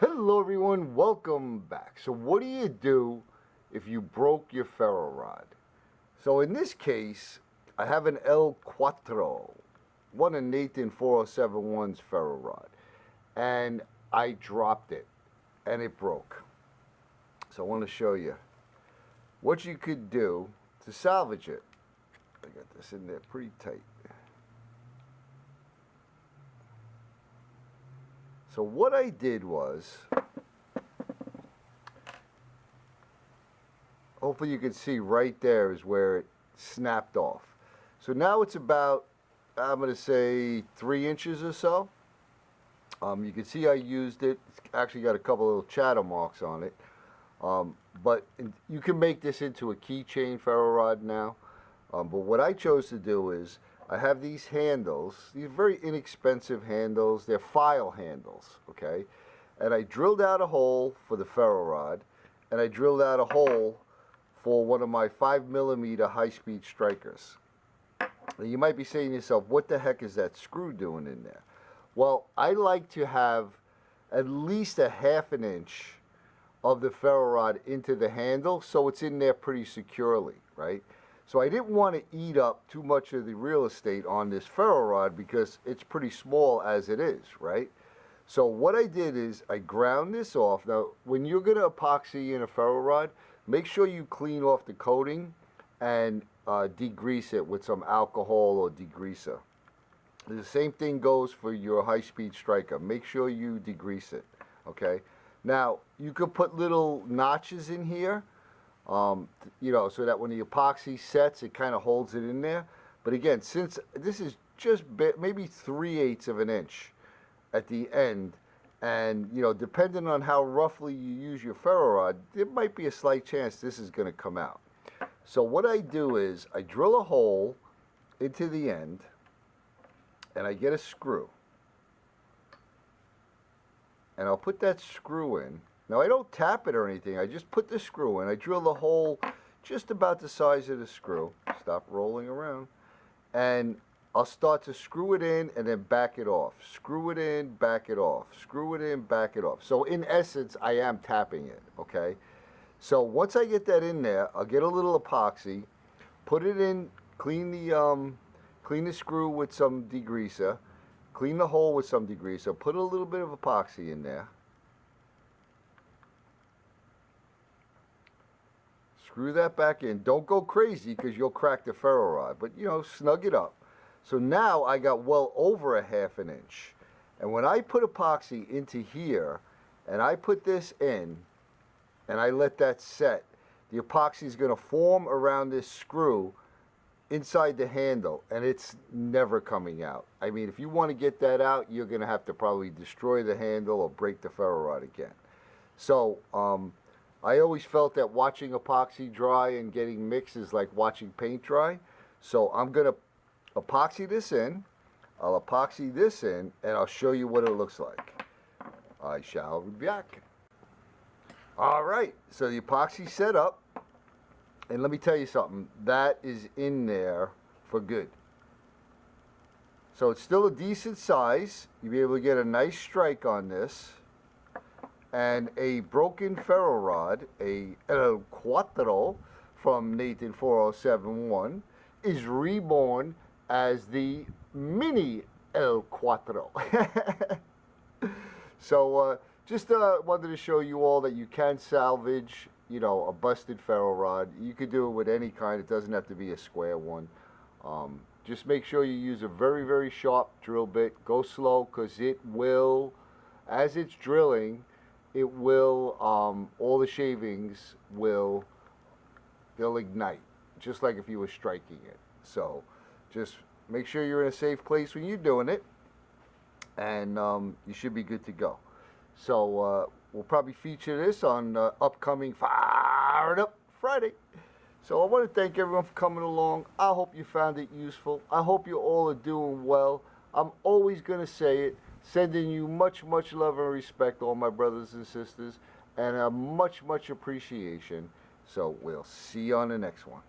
Hello everyone, welcome back. So what do you do if you broke your ferro rod? So in this case, I have an El Cuatro, one of Nathan 4071's ferro rod, and I dropped it and it broke. So I want to show you what you could do to salvage it. I got this in there pretty tight. So what I did was, hopefully you can see right there is where it snapped off. So now it's about, I'm going to say 3 inches or so. You can see I used it. It's actually got a couple little chatter marks on it. But you can make this into a keychain ferro rod now. But what I chose to do is, I have these handles, these very inexpensive handles, they're file handles, okay? And I drilled out a hole for the ferro rod, and I drilled out a hole for one of my 5mm high-speed strikers. Now you might be saying to yourself, what the heck is that screw doing in there? Well, I like to have at least a ½ inch of the ferro rod into the handle so it's in there pretty securely, right? So I didn't want to eat up too much of the real estate on this ferro rod because it's pretty small as it is, right? So what I did is I ground this off. Now, when you're going to epoxy in a ferro rod, make sure you clean off the coating and degrease it with some alcohol or degreaser. The same thing goes for your high-speed striker. Make sure you degrease it, okay? Now, you could put little notches in here, you know, so that when the epoxy sets, it kind of holds it in there. But again, since this is just maybe 3/8 of an inch at the end, and you know, depending on how roughly you use your ferro rod, there might be a slight chance this is going to come out. So what I do is I drill a hole into the end, and I get a screw, and I'll put that screw in. Now, I don't tap it or anything. I just put the screw in. I drill the hole just about the size of the screw. Stop rolling around. And I'll start to screw it in and then back it off. Screw it in, back it off. Screw it in, back it off. So, in essence, I am tapping it, okay? So, once I get that in there, I'll get a little epoxy, put it in, clean the screw with some degreaser, clean the hole with some degreaser, put a little bit of epoxy in there. Screw that back in. Don't go crazy because you'll crack the ferro rod, but you know, snug it up. So now I got well over a ½ inch. And when I put epoxy into here and I put this in and I let that set, the epoxy is going to form around this screw inside the handle and it's never coming out. I mean, if you want to get that out, you're going to have to probably destroy the handle or break the ferro rod again. So, I always felt that watching epoxy dry and getting mixed is like watching paint dry. So I'm going to epoxy this in. I'll epoxy this in, and I'll show you what it looks like. I shall be back. All right, so the epoxy set up. And let me tell you something. That is in there for good. So it's still a decent size. You'll be able to get a nice strike on this. And a broken ferro rod, a El Cuatro from Nathan 4071, is reborn as the mini El Cuatro. So just wanted to show you all that you can salvage, you know, a busted ferro rod. You could do it with any kind. It doesn't have to be a square one. Just make sure you use a very, very sharp drill bit. Go slow because it will, as it's drilling, it will, all the shavings will, they'll ignite, just like if you were striking it. So just make sure you're in a safe place when you're doing it, and you should be good to go. So we'll probably feature this on upcoming Fired Up Friday. So I want to thank everyone for coming along. I hope you found it useful. I hope you all are doing well. I'm always going to say it. Sending you much, much love and respect, all my brothers and sisters, and a much, much appreciation. So we'll see you on the next one.